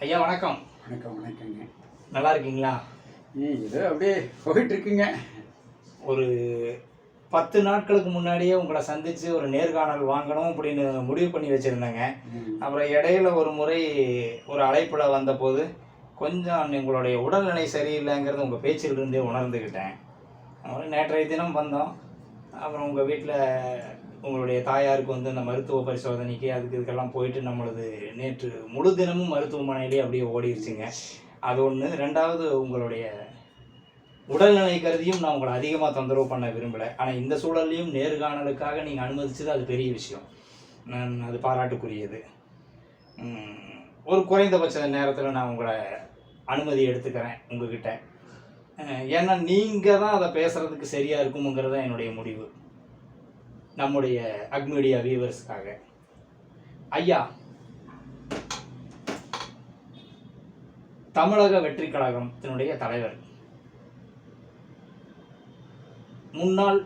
ஐயா வணக்கம். வணக்கம் வணக்கங்க. நல்லா இருக்கீங்களா? இது அப்படியே போயிட்டுருக்குங்க. ஒரு 10 நாட்களுக்கு முன்னாடியே உங்களை சந்தித்து ஒரு நேர்காணல் வாங்கணும் அப்படின்னு முடிவு பண்ணி வச்சுருந்தேங்க. அப்புறம் இடையில ஒரு முறை ஒரு அழைப்பில் வந்தபோது கொஞ்சம் உங்களுடைய உடல்நிலை சரியில்லைங்கிறது உங்கள் பேச்சிலிருந்தே உணர்ந்துக்கிட்டேன். அப்புறம் நேற்றைய தினம் வந்தோம். அப்புறம் உங்கள் வீட்டில் உங்களுடைய தாயாருக்கு வந்து அந்த மருத்துவ பரிசோதனைக்கு இதுக்கெல்லாம் போயிட்டு நம்மளது நேற்று முழு தினமும் மருத்துவமனையிலே அப்படியே ஓடிடுச்சுங்க. அது ஒன்று. ரெண்டாவது, உங்களுடைய உடல்நிலை கருதியும் நான் உங்களை அதிகமாக தொந்தரவு பண்ண விரும்பலை. ஆனால் இந்த சூழல்லையும் நேர்காணலுக்காக நீங்கள் அனுமதிச்சது அது பெரிய விஷயம். நான் அது பாராட்டுக்குரியது. ஒரு குறைந்தபட்ச நேரத்தில் நான் உங்களை அனுமதி எடுத்துக்கிறேன் உங்ககிட்ட. ஏன்னா நீங்கள் தான் அதை பேசுகிறதுக்கு சரியாக இருக்குமுங்கிறது தான் என்னுடைய முடிவு, நம்முடைய அக்மீடியா வியூவர்ஸ்க்காக. ஐயா, தமிழக வெற்றி கழகத்தினுடைய தலைவர், முன்னாள்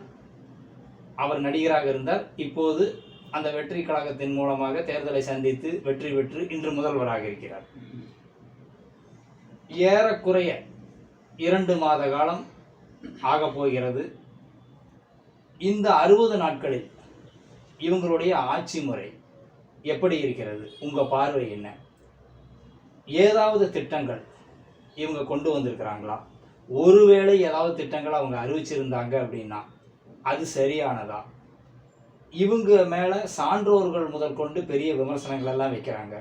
அவர் நடிகராக இருந்தார். இப்போது அந்த வெற்றி கழகத்தின் மூலமாக தேர்தலை சந்தித்து வெற்றி பெற்று இன்று முதல்வராக இருக்கிறார். ஏறக்குறைய 2 மாத காலம் ஆகப் போகிறது. இந்த 60 நாட்களில் இவங்களுடைய ஆட்சி முறை எப்படி இருக்கிறது? உங்கள் பார்வை என்ன? ஏதாவது திட்டங்கள் இவங்க கொண்டு வந்திருக்கிறாங்களா? ஒருவேளை ஏதாவது திட்டங்கள் அவங்க அறிவிச்சிருந்தாங்க அப்படின்னா அது சரியானதா? இவங்க மேலே சான்றோர்கள் முதற்கொண்டு பெரிய விமர்சனங்கள் எல்லாம் வைக்கிறாங்க.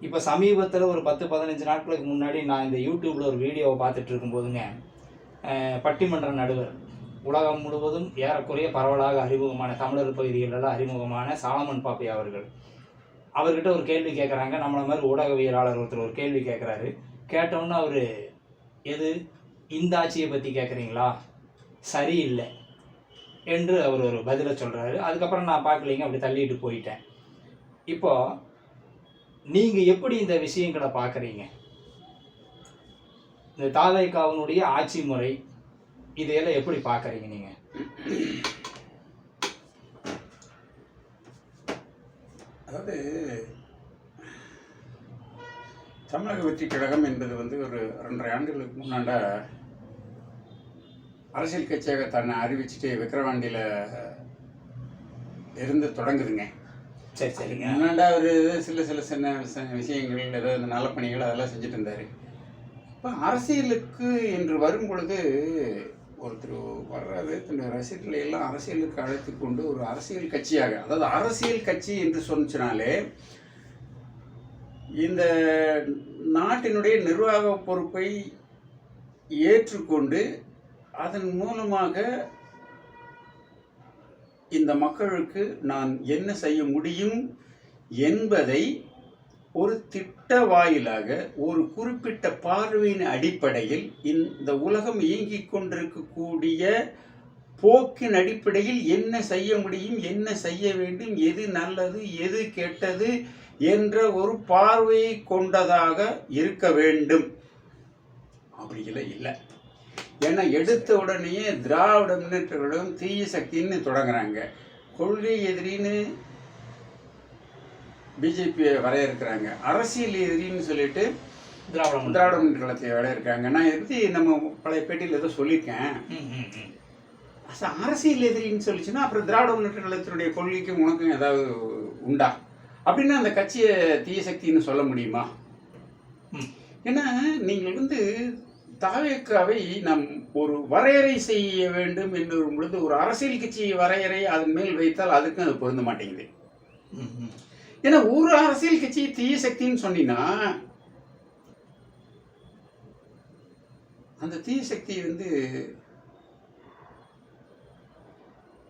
இப்போ சமீபத்தில் ஒரு 10-15 நாட்களுக்கு முன்னாடி நான் இந்த யூடியூப்பில் ஒரு வீடியோவை பார்த்துட்டு இருக்கும்போதுங்க, பட்டிமன்ற நடுவர், உலகம் முழுவதும் ஏறக்குறைய பரவலாக அறிமுகமான தமிழர் பகுதிகளெல்லாம் அறிமுகமான சாலமன் பாப்பையா அவர்கிட்ட ஒரு கேள்வி கேட்குறாங்க. நம்மளை மாதிரி ஊடகவியலாளர் ஒருத்தர் ஒரு கேள்வி கேட்குறாரு. கேட்டோன்னு அவர், எது இந்த ஆட்சியை பற்றி கேட்குறீங்களா, சரியில்லை என்று அவர் ஒரு பதிலை சொல்கிறாரு. அதுக்கப்புறம் நான் பார்க்கலிங்க, அப்படி தள்ளிட்டு போயிட்டேன். இப்போது நீங்கள் எப்படி இந்த விஷயங்களை பார்க்குறீங்க? இந்த தாவேகாவினுடைய ஆட்சி முறை இதையெல்லாம் எப்படி பார்க்குறீங்க நீங்கள்? அதாவது தமிழக வெற்றி கழகம் என்பது வந்து ஒரு 2.5 ஆண்டுகளுக்கு முன்னாண்ட அரசியல் கட்சியாக தன்னை அறிவிச்சுட்டு விக்கிரவாண்டியில் இருந்து தொடங்குதுங்க. சரி சரிங்க. முன்னாண்டா ஒரு சில சின்ன விஷயங்கள், ஏதாவது நல்ல பணிகள் அதெல்லாம் செஞ்சுட்டு இருந்தார். இப்போ அரசியலுக்கு என்று வரும் பொழுது ஒருத்தர் வர்றாரு, தன்னுடைய ரசிகர்களை எல்லாம் அரசியலுக்கு அழைத்து கொண்டு ஒரு அரசியல் கட்சியாக, அதாவது அரசியல் கட்சி என்று சொன்னாலே இந்த நாட்டினுடைய நிர்வாக பொறுப்பை ஏற்றுக்கொண்டு அதன் மூலமாக இந்த மக்களுக்கு நான் என்ன செய்ய முடியும் என்பதை ஒரு திட்ட வாயிலாக, ஒரு குறிப்பிட்ட பார்வையின் அடிப்படையில், இந்த உலகம் இயங்கிக் கொண்டிருக்கக்கூடிய போக்கின் அடிப்படையில் என்ன செய்ய முடியும், என்ன செய்ய வேண்டும், எது நல்லது எது கெட்டது என்ற ஒரு பார்வையை கொண்டதாக இருக்க வேண்டும். அப்படிங்கள இல்லை. ஏன்னா எடுத்த உடனேயே திராவிட முன்னேற்ற கழகம் தீய சக்தின்னு தொடங்குறாங்க. கொள்கை எதிரின்னு பிஜேபியை வரையறுக்கிறாங்க. அரசியல் எதிரின்னு சொல்லிட்டு திராவிட முன்னேற்ற கழகத்தை வரையறுக்காங்க. நான் இதை பற்றி நம்ம பழைய பேட்டியில் ஏதோ சொல்லியிருக்கேன். அரசியல் எதிரின்னு சொல்லிச்சுன்னா அப்புறம் திராவிட முன்னேற்ற கழகத்தினுடைய கொள்கைக்கும் உனக்கும் ஏதாவது உண்டா? அப்படின்னா அந்த கட்சியை தீய சக்தின்னு சொல்ல முடியுமா? ஏன்னா நீங்கள் வந்து தாவேக்காவை நாம் ஒரு வரையறை செய்ய வேண்டும் என்று பொழுது ஒரு அரசியல் கட்சி வரையறை அதன் மேல் வைத்தால் அதுக்கும் அது பொருந்த மாட்டேங்குது. ஏன்னா ஒரு அரசியல் கட்சி தீய சக்தின்னு சொன்னீங்கன்னா அந்த தீய சக்தி வந்து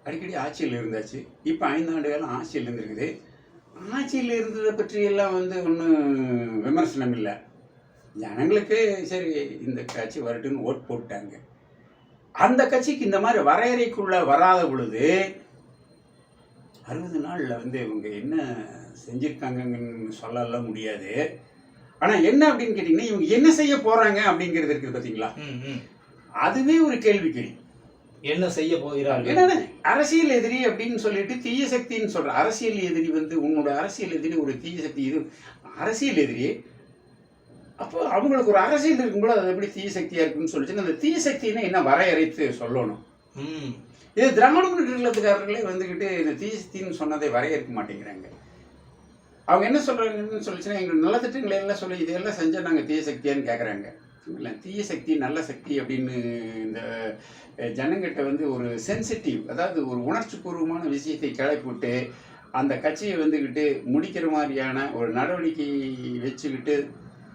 அடிக்கடி ஆட்சியில் இருந்தாச்சு. இப்போ 5 ஆண்டு காலம் ஆட்சியில் இருந்திருக்குது. ஆட்சியில் இருந்ததை பற்றியெல்லாம் வந்து ஒன்றும் விமர்சனம் இல்லை. ஜனங்களுக்கு சரி இந்த கட்சி வரட்டுன்னு ஓட் போட்டாங்க. அந்த கட்சிக்கு இந்த மாதிரி வரையறைக்குள்ள வராத பொழுது 60 நாளில் வந்து இவங்க என்ன செஞ்சுருக்காங்கன்னு சொல்லலாம் முடியாது. ஆனால் என்ன அப்படின்னு கேட்டிங்கன்னா, இவங்க என்ன செய்ய போகிறாங்க அப்படிங்கிறது இருக்குது பார்த்தீங்களா, அதுவே ஒரு கேள்விக்குறி. என்ன செய்ய போகிறார்கள்? என்னன்னா அரசியல் எதிரி அப்படின்னு சொல்லிட்டு தீய சக்தின்னு சொல்ற. அரசியல் எதிரி வந்து உன்னோட அரசியல் எதிரி ஒரு தீய சக்தி. இது அரசியல் எதிரி அப்போ அவங்களுக்கு ஒரு அரசியல் இருக்கும்போது அது எப்படி தீய சக்தியாக இருக்குன்னு சொல்லிச்சுன்னா அந்த தீய சக்தின்னு என்ன வரையறைத்து சொல்லணும். இது திராவிட முன்னேற்ற கழகத்துக்காரர்களே வந்துக்கிட்டு இந்த தீய சக்தின்னு சொன்னதை வரையறுக்க மாட்டேங்கிறாங்க. அவங்க என்ன சொல்கிறாங்கன்னு சொல்லிச்சுன்னா எங்களுக்கு நல்ல திட்டங்களை எல்லாம் சொல்லி இதையெல்லாம் செஞ்சால் நாங்கள் தீய சக்தியான்னு கேட்குறாங்க. இல்லை, தீய சக்தி நல்ல சக்தி அப்படின்னு இந்த ஜனங்கிட்ட வந்து ஒரு சென்சிட்டிவ், அதாவது ஒரு உணர்ச்சி பூர்வமான விஷயத்தை கிளப்பிவிட்டு அந்த கட்சியை வந்துக்கிட்டு முடிக்கிற மாதிரியான ஒரு நடவடிக்கை வச்சுக்கிட்டு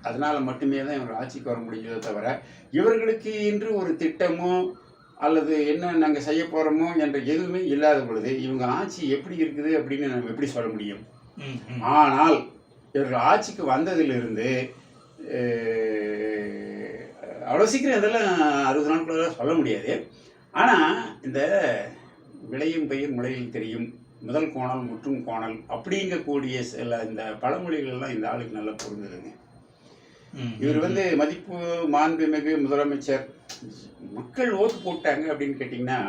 அதனால் மட்டுமே தான் இவங்க ஆட்சிக்கு வர முடிஞ்சதே தவிர இவர்களுக்கு இன்று ஒரு திட்டமோ அல்லது என்ன நாங்கள் செய்ய போகிறோமோ என்ற எதுவுமே இல்லாத பொழுது இவங்க ஆட்சி எப்படி இருக்குது அப்படின்னு நம்ம எப்படி சொல்ல முடியும்? ஆனால் இவர்கள் ஆட்சிக்கு வந்ததிலிருந்து அவ்வளோ சீக்கிரம் இதெல்லாம் 60 நாட்களாக சொல்ல முடியாது. ஆனால் இந்த விளையும் பயிர் முளையில் தெரியும், முதல் கோணல் முற்றும் கோணல் அப்படிங்கக்கூடிய சில இந்த பழமொழிகள்லாம் இந்த ஆளுக்கு நல்லா பொருந்ததுங்க. இவர் வந்து மதிப்பு மாண்புமிகு முதலமைச்சர், மக்கள் ஓட்டு போட்டாங்க அப்படின்னு கேட்டிங்கன்னா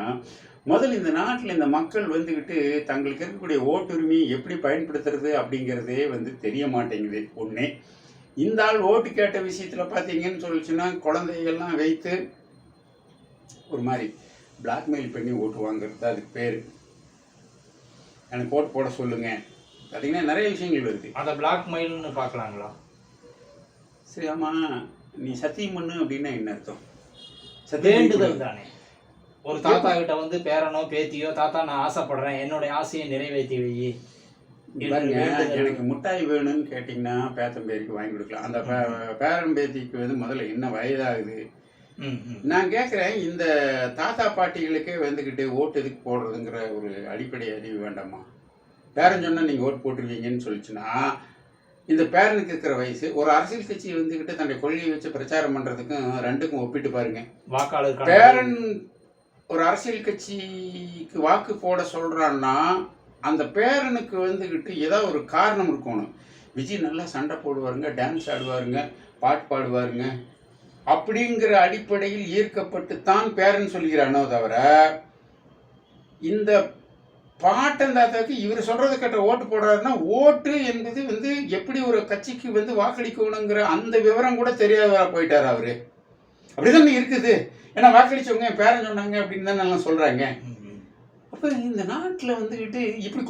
முதல்ல இந்த நாட்டில் இந்த மக்கள் வந்துக்கிட்டு தங்களுக்கு இருக்கக்கூடிய ஓட்டுரிமையை எப்படி பயன்படுத்துறது அப்படிங்கிறதே வந்து தெரிய மாட்டேங்குது. ஒன்று, இந்த ஆள் ஓட்டு கேட்ட விஷயத்தில் பார்த்தீங்கன்னு சொல்லிச்சுன்னா குழந்தைகள்லாம் வைத்து ஒரு மாதிரி பிளாக்மெயில் பண்ணி ஓட்டு வாங்குறது தான் அதுக்கு பேர். எனக்கு ஓட்டு போட சொல்லுங்க பார்த்தீங்கன்னா நிறைய விஷயங்கள் இருக்குது. அதை பிளாக்மெயில்னு பார்க்கலாங்களா? சரி, ஆமாம், நீ சத்தியம் பண்ணு அப்படின்னா என்ன அர்த்தம்? வேண்டுதல் தானே. ஒரு தாத்தா கிட்ட வந்து பேரனோ பேத்தியோ, தாத்தா நான் ஆசைப்படுறேன், என்னுடைய ஆசையை நிறைவேற்றி வை, பாருங்க, எனக்கு முட்டாய் வேணும்னு கேட்டிங்கன்னா பேத்தம்பேரிக்கு வாங்கி கொடுக்கலாம். அந்த பேரன் பேத்திக்கு வந்து முதல்ல என்ன வயதாகுது? நான் கேட்குறேன், இந்த தாத்தா பாட்டிகளுக்கே வந்துக்கிட்டு ஓட்டு எதுக்கு போடுறதுங்கிற ஒரு அடிப்படை அறிவு வேண்டாமா? பேரன் சொன்னால் நீங்கள் ஓட்டு போட்டுருவீங்கன்னு சொல்லிச்சுன்னா இந்த பேரனுக்கு இருக்கிற வயசு ஒரு அரசியல் கட்சி வந்துக்கிட்டு தன்னுடைய கொள்கையை வச்சு பிரச்சாரம் பண்ணுறதுக்கும் ரெண்டுக்கும் ஒப்பிட்டு பாருங்க. வாக்காளர் பேரன் ஒரு அரசியல் கட்சிக்கு வாக்கு போட சொல்கிறான்னா அந்த பேரனுக்கு வந்துக்கிட்டு ஏதாவது ஒரு காரணம் இருக்கணும். விஜய் நல்லா சண்டை போடுவாருங்க, டான்ஸ் ஆடுவாருங்க, பாட்டு பாடுவாருங்க அப்படிங்கிற அடிப்படையில் ஈர்க்கப்பட்டு தான் பேரன் சொல்கிறானோ தவிர இந்த பாட்டந்தாத்தாக்கு இவர் சொல்கிறத கேட்ட ஓட்டு போடுறாருன்னா ஓட்டு என்பது வந்து எப்படி ஒரு கட்சிக்கு வந்து வாக்களிக்கணுங்கிற அந்த விவரம் கூட தெரியாத போயிட்டார் அவர். அப்படிதான் இருக்குது. ஏன்னா வாக்களிச்சவங்க என் பேரன் சொன்னாங்க அப்படின்னு தான் நல்லா சொல்கிறாங்க. அப்போ இந்த நாட்டில் வந்துக்கிட்டு இப்படி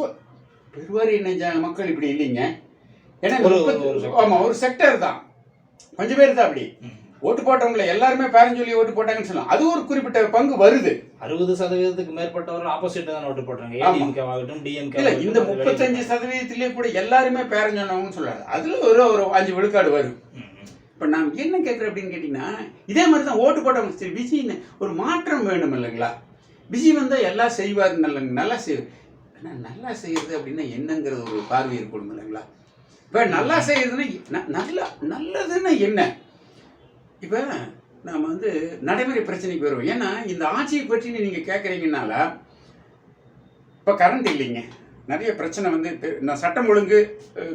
பெருவாரியான மக்கள் இப்படி இல்லைங்க. ஏன்னா ஆமாம், ஒரு செக்டர் தான், கொஞ்சம் பேர் தான் அப்படி ஓட்டு போட்டவங்கள எல்லாருமே பேரன் சொல்லி ஓட்டு போட்டாங்கன்னு சொல்லலாம். அது ஒரு குறிப்பிட்ட பங்கு வருது. 60% மேற்பட்டவர்கள் ஆப்போசிட் தான் ஓட்டு போடுறாங்க. ஏடிஎம்கே ஆகட்டும், டிஎம்கே. இல்ல, இந்த 35% கூட எல்லாருமே பேரன் சொன்னவங்கன்னு சொல்றாங்க. அதுல ஒரு 5 விழுக்காடு வரும். இப்ப நான் என்ன கேட்கறேன் அப்படின்னு கேட்டீங்கன்னா இதே மாதிரி தான் ஓட்டு போட்டவங்க. சரி, விஜய் ஒரு மாற்றம் வேணும் இல்லைங்களா? விஜய் வந்தா எல்லாம் செய்வாரு, நல்லா செய்வார். ஆனால் நல்லா செய்யறது அப்படின்னா என்னங்கிறது ஒரு பார்வை இருக்கணும் இல்லைங்களா? இப்ப நல்லா செய்யறதுன்னா நல்லதுன்னா என்ன? இப்போ நாம் வந்து நடைமுறை பிரச்சனைக்கு வருவோம். ஏன்னா இந்த ஆட்சியை பற்றி நீங்கள் கேட்குறீங்கனால இப்போ கரண்ட் இல்லைங்க, நிறைய பிரச்சனை வந்து நான் சட்டம் ஒழுங்கு,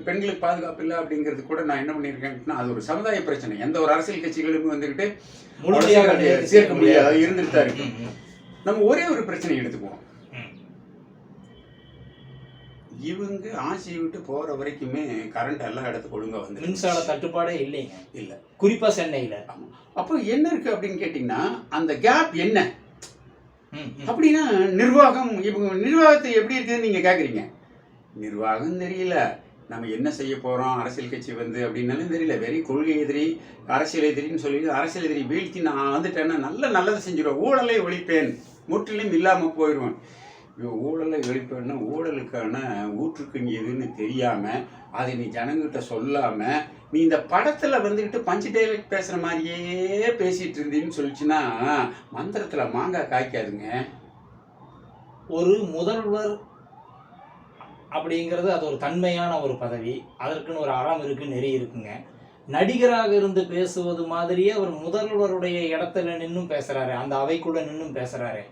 பெண்களுக்கு பாதுகாப்பு இல்லை அப்படிங்கிறது கூட நான் என்ன பண்ணியிருக்கேன்னா அது ஒரு சமுதாய பிரச்சனை. எந்த ஒரு அரசியல் கட்சிகளும் வந்துக்கிட்டு முழுமையாக சேர்க்க முடியாது, இருந்துட்டு தான் இருக்கு. நம்ம ஒரே ஒரு பிரச்சனை எடுத்துக்குவோம். இவங்க ஆட்சியை விட்டு போற வரைக்குமே கரண்ட் எல்லா இடத்துக்கு ஒழுங்கா வந்து மின்சார தட்டுப்பாடே இல்லைங்க. இல்லை, குறிப்பா சென்னையில. அப்போ என்ன இருக்கு அப்படின்னு கேட்டீங்கன்னா அந்த கேப் என்ன அப்படின்னா நிர்வாகம். இவங்க நிர்வாகத்தை எப்படி இருக்குதுன்னு நீங்க கேட்குறீங்க. நிர்வாகம் தெரியல, நம்ம என்ன செய்ய போறோம், அரசியல் கட்சி வந்து அப்படின்னாலும் தெரியல. வெறும் கொள்கை எதிரி, அரசியல் எதிரின்னு சொல்லி அரசியல் எதிரி வீழ்த்தி நான் வந்துட்டேன்னா நல்லதை செஞ்சிடுவேன், ஊழலை ஒழிப்பேன், முற்றிலும் இல்லாமல் போயிடுவேன். ஊழலை ஒழிப்பேன்னா ஊழலுக்கான ஊற்றுக்கண் எதுன்னு தெரியாமல் அதை நீ ஜனங்கிட்ட சொல்லாமல் நீ இந்த படத்தில் வந்துக்கிட்டு பஞ்சு டைலாக் பேசுகிற மாதிரியே பேசிகிட்டு இருந்தீன்னு சொல்லிச்சுன்னா மந்திரத்தில் மாங்காய் காய்க்காதுங்க. ஒரு முதல்வர் அப்படிங்கிறது அது ஒரு தன்மையான ஒரு பதவி, அதற்குன்னு ஒரு அறம் இருக்குது, நெறி இருக்குங்க. நடிகராக இருந்து பேசுவது மாதிரியே ஒரு முதல்வருடைய இடத்துல நின்றும் பேசுகிறாரு, அந்த அவைக்குள்ளே நின்றும் பேசுகிறாரு.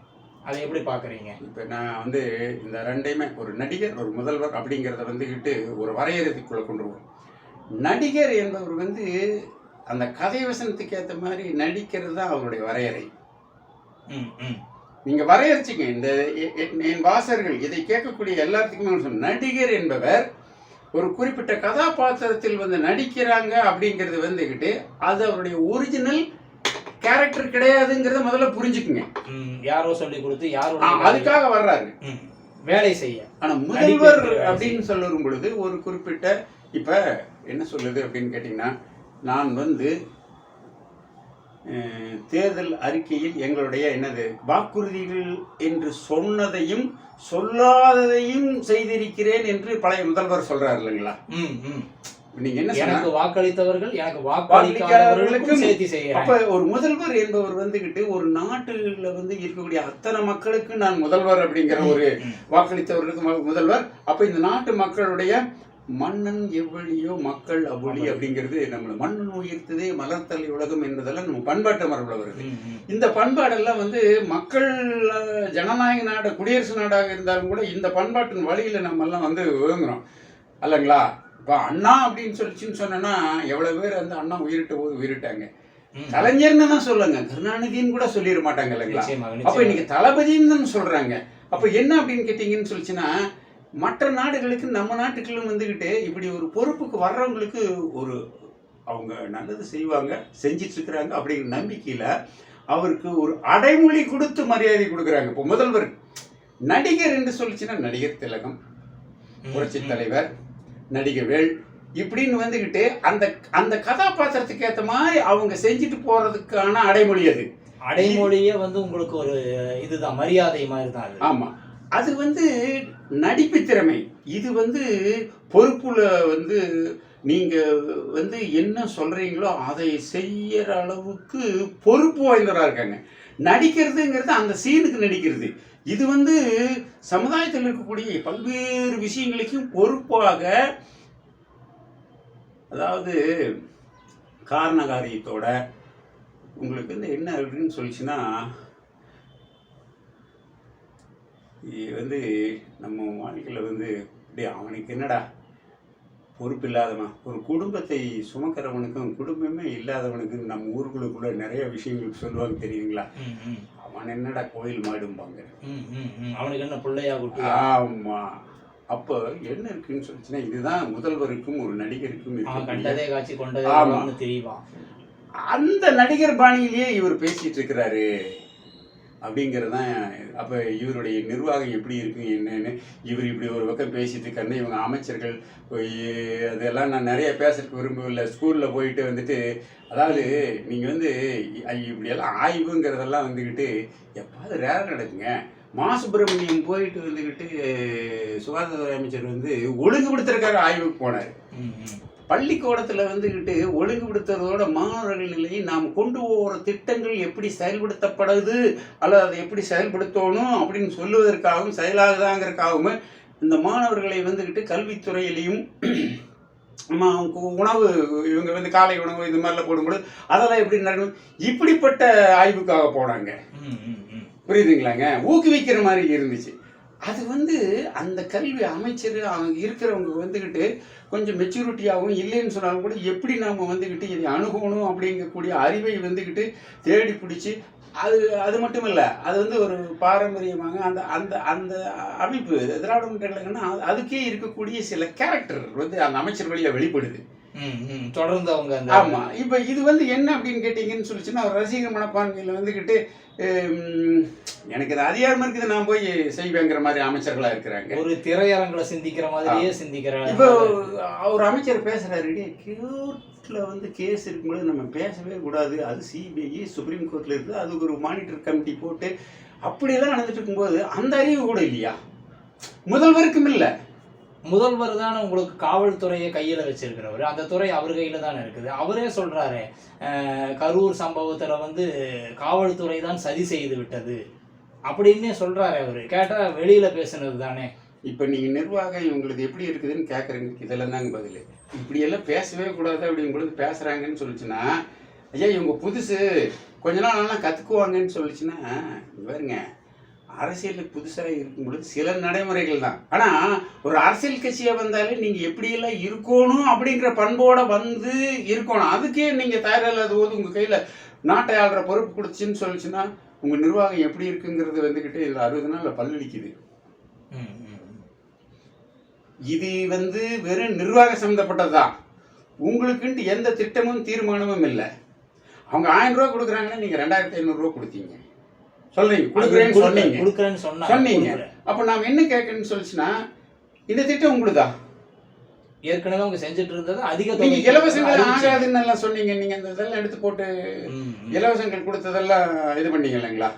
அதை எப்படி பார்க்குறீங்க? இப்போ நான் வந்து இந்த ரெண்டையுமே ஒரு நடிகர் ஒரு முதல்வர் அப்படிங்கிறத வந்துக்கிட்டு ஒரு வரையறைக்குள்ளே கொண்டு வருவோம். நடிகர் என்பவர் வந்து அந்த கதை வசனத்துக்கு ஏற்ற மாதிரி நடிக்கிறது தான் அவருடைய வரையறை. நீங்கள் வரையறைச்சிங்க. இந்த என் வாசகர்கள் இதை கேட்கக்கூடிய எல்லாத்துக்குமே சொன்ன நடிகர் என்பவர் ஒரு குறிப்பிட்ட கதாபாத்திரத்தில் வந்து நடிக்கிறாங்க அப்படிங்கிறது வந்துகிட்டு அது அவருடைய ஒரிஜினல் கேரக்டர் கிடையாதுங்கிறத முதல்ல புரிஞ்சுக்குங்க. யாரோ சொல்லி கொடுத்து யாரோ அதுக்காக வர்றாரு வேலை செய்ய. ஆனா முதல்வர் அப்படின்னு சொல்லும் பொழுது ஒரு குறிப்பிட்ட இப்ப என்ன சொல்லுது அப்படின்னு கேட்டீங்கன்னா, நான் வந்து தேர்தல் அறிக்கையில் எங்களுடைய என்னது வாக்குறுதிகள் என்று சொன்னதையும் சொல்லாததையும் செய்திருக்கிறேன் என்று பழைய முதல்வர் சொல்றாரு இல்லைங்களா? நீங்க என்ன எனக்கு வாக்களித்தவர்கள் எனக்கு வாக்களிக்காதவர்களுக்கும் சேர்த்து செய்யறேன். அப்ப ஒரு முதல்வர் என்பவர் வந்துகிட்டு ஒரு நாட்டுல வந்து இருக்கக்கூடிய அத்தனை மக்களுக்கு நான் முதல்வர் அப்படிங்கிற ஒரு வாக்களித்தவர்களுக்கு முதல்வர். அப்ப இந்த நாட்டு மக்களுடைய மன்னன் எவ்வளியோ மக்கள் அவ்வளி அப்படிங்கிறது நம்மள மன்னன் உயிர்த்ததே மலர்த்தலை உலகம் என்பதெல்லாம் நம்ம பண்பாட்டு மரபுல வருது. இந்த பண்பாடெல்லாம் வந்து மக்கள் ஜனநாயக நாடு குடியரசு நாடாக இருந்தாலும் கூட இந்த பண்பாட்டின் வழியில நம்ம எல்லாம் வந்து விழுங்குறோம் அல்லங்களா? இப்போ அண்ணா அப்படின்னு சொல்லிச்சுன்னு சொன்னா எவ்வளவு பேர் வந்து அண்ணா உயிரிட்ட போது உயிரிட்டாங்க. கலைஞர்னு தான் சொல்லுங்க, கருணாநிதினு கூட சொல்லிட மாட்டாங்க இல்லைங்களா? அப்ப இன்னைக்கு தளபதின்னு தான் சொல்றாங்க. அப்ப என்ன அப்படின்னு கேட்டீங்கன்னு சொல்லிச்சுன்னா, மற்ற நாடுகளுக்கு நம்ம நாட்டுக்குள்ளும் வந்துகிட்டு இப்படி ஒரு பொறுப்புக்கு வர்றவங்களுக்கு ஒரு அவங்க நல்லது செய்வாங்க செஞ்சிட்டு இருக்கிறாங்க அப்படிங்கிற நம்பிக்கையில அவருக்கு ஒரு அடைமொழி கொடுத்து மரியாதை கொடுக்குறாங்க. இப்போ முதல்வர் நடிகர் என்று சொல்லிச்சுன்னா நடிகர் திலகம், புரட்சி தலைவர், நடிகர் வேல் இப்படின்னு வந்துகிட்டு அந்த அந்த கதாபாத்திரத்துக்கு ஏற்ற மாதிரி அவங்க செஞ்சுட்டு போறதுக்கான அடைமொழி. அது அடைமொழியே வந்து உங்களுக்கு ஒரு இதுதான் மரியாதை மாதிரி தான். ஆமா, அது வந்து நடிப்பு திறமை. இது வந்து பொறுப்புல வந்து நீங்க வந்து என்ன சொல்றீங்களோ அதை செய்யற அளவுக்கு பொறுப்பு வாய்ந்தவராக இருக்காங்க. நடிக்கிறதுங்கிறது அந்த சீனுக்கு நடிக்கிறது. இது வந்து சமுதாயத்தில் இருக்கக்கூடிய பல்வேறு விஷயங்களுக்கும் பொறுப்பாக, அதாவது காரணகாரியத்தோட உங்களுக்கு வந்து என்ன அப்படின்னு சொல்லிச்சுன்னா, வந்து நம்ம வாழ்க்கையில் வந்து அப்படியே அவனுக்கு என்னடா பொறுப்பு இல்லாதவன், ஒரு குடும்பத்தை சுமக்கிறவனுக்கும் குடும்பமே இல்லாதவனுக்கும் நம்ம ஊருக்குள்ளுக்குள்ள நிறைய விஷயங்கள் சொல்லுவாங்க தெரியுங்களா? அவன் என்னடா கோயில் மாடும்பாங்க, அவனுக்கு என்ன பிள்ளையா குட்டி. ஆமா, அப்போ என்ன இருக்குன்னு சொல்லிச்சுன்னா, இதுதான் முதல்வருக்கும் ஒரு நடிகருக்கும் கண்டதே காட்சி கொண்டதே தெரியுமா? அந்த நடிகர் பாணியிலேயே இவர் பேசிட்டு இருக்கிறாரு அப்படிங்கிறது தான். அப்போ இவருடைய நிர்வாகம் எப்படி இருக்கு என்னன்னு இவர் இப்படி ஒரு பக்கம் பேசிட்டு இருக்காருன்னு இவங்க அமைச்சர்கள் அதெல்லாம் நான் நிறைய பேசுறதுக்கு விரும்பவில்லை. ஸ்கூலில் போயிட்டு வந்துட்டு, அதாவது நீங்கள் வந்து இப்படியெல்லாம் ஆய்வுங்கிறதெல்லாம் வந்துக்கிட்டு எப்பாவது ரேர் நடக்குங்க. சுப்பிரமணியம் போயிட்டு வந்துக்கிட்டு சுகாதார அமைச்சர் வந்து ஒழுங்குபடுத்துறதுக்காக ஆய்வுக்கு போனார். பள்ளிக்கூடத்தில் வந்துக்கிட்டு ஒழுங்குபடுத்துறதோட மாணவர்கள் நிலையை நாம் கொண்டு போகிற திட்டங்கள் எப்படி செயல்படுத்தப்படுது அல்லது அதை எப்படி செயல்படுத்தணும் அப்படின்னு சொல்லுவதற்காகவும் செயலாகுதாங்கிறதுக்காகவும் இந்த மாணவர்களை வந்துக்கிட்டு கல்வித்துறையிலையும் உணவு இவங்க வந்து காலை உணவு இது மாதிரிலாம் போடும்போது அதெல்லாம் எப்படி நடக்கும் இப்படிப்பட்ட ஆய்வுக்காக போனாங்க. புரியுதுங்களாங்க? ஊக்குவிக்கிற மாதிரி இருந்துச்சு. அது வந்து அந்த கல்வி அமைச்சர் அவங்க இருக்கிறவங்க வந்துக்கிட்டு கொஞ்சம் மெச்சூரிட்டியாகவும் இல்லைன்னு சொன்னாலும் கூட எப்படி நாம் வந்துக்கிட்டு இதை அணுகணும் அப்படிங்கக்கூடிய அறிவை வந்துக்கிட்டு தேடி பிடிச்சி அது மட்டும் இல்லை, அது வந்து ஒரு பாரம்பரியமாக அந்த அந்த அந்த அமைப்பு திராவிட முன்னேற்ற கழகம்னா அதுக்கே இருக்கக்கூடிய சில கேரக்டர் வந்து அந்த அமைச்சர் வழியாக வெளிப்படுது தொடர்ந்து அவங்க. ஆமா, இப்போ இது வந்து என்ன அப்படின்னு கேட்டீங்கன்னு சொல்லிச்சுன்னா, ஒரு ரசிக மனப்பான்மையில் வந்துக்கிட்டு எனக்கு இது அதிகாரம் இருக்குது நான் போய் செய்வேங்கிற மாதிரி அமைச்சர்களா இருக்கிறாங்க. ஒரு திரையரங்களை சிந்திக்கிற மாதிரியே சிந்திக்கிறாங்க. இப்போ ஒரு அமைச்சர் பேசுறாரு, கோர்ட்ல வந்து கேஸ் இருக்கும்போது நம்ம பேசவே கூடாது, அது சிபிஐ சுப்ரீம் கோர்ட்ல இருக்குது, அதுக்கு ஒரு மானிட்டர் கமிட்டி போட்டு அப்படியெல்லாம் நடந்துட்டு இருக்கும்போது அந்த அறிவு கூட இல்லையா முதல்வருக்கும் இல்லை? முதல்வர் தானே உங்களுக்கு காவல்துறையை கையில் வச்சிருக்கிறவர், அந்த துறை அவர் கையில் தானே இருக்குது. அவரே சொல்கிறாரு, கரூர் சம்பவத்தில் வந்து காவல்துறை தான் சதி செய்து விட்டது அப்படின்னு சொல்கிறாரு. அவர் கேட்டால் வெளியில் பேசுனது தானே. இப்போ நீங்கள் நிர்வாகம் இவங்களுக்கு எப்படி இருக்குதுன்னு கேட்குறீங்க, இதெல்லாம் தாங்க பதில். இப்படியெல்லாம் பேசவே கூடாது அப்படிங்கும்பொழுது பேசுகிறாங்கன்னு சொல்லிச்சுன்னா, ஐயா இவங்க புதுசு கொஞ்ச நாள் நல்லா கற்றுக்குவாங்கன்னு சொல்லிச்சுன்னா, பாருங்க அரசியலுக்கு புதுசாக இருக்கும் பொழுது சில நடைமுறைகள் தான். ஆனால் ஒரு அரசியல் கட்சியாக வந்தாலே நீங்கள் எப்படியெல்லாம் இருக்கணும் அப்படிங்கிற பண்போடு வந்து இருக்கணும். அதுக்கே நீங்கள் தயாரில்லாத போது உங்கள் கையில் நாட்டை ஆள்ற பொறுப்பு கொடுத்துச்சின்னு சொல்லிச்சுன்னா உங்கள் நிர்வாகம் எப்படி இருக்குங்கிறது வந்துக்கிட்டு இதில் 60 நாளில் பல்லளிக்குது. இது வந்து வெறும் நிர்வாக சம்மந்தப்பட்டதுதான். உங்களுக்குன்ட்டு எந்த திட்டமும் தீர்மானமும் இல்லை. அவங்க 1000 ரூபா கொடுக்குறாங்கன்னா நீங்க 2500 ரூபா கொடுத்தீங்க சொல்றீங்க, கொடுக்குறேன்னு சொன்னீங்க. அப்ப நாம என்ன கேட்கணும்னு சொல்லிச்சுன்னா, இந்த திட்டம் உங்களுதா? ஏற்கனவே அவங்க செஞ்சுட்டு இருந்தது அதிக நீங்க இலவசங்கள் ஆகாதுன்னு எல்லாம் சொன்னீங்க. நீங்க அந்த இதெல்லாம் எடுத்து போட்டு இலவசங்கள் கொடுத்ததெல்லாம் இது பண்ணீங்க இல்லைங்களா?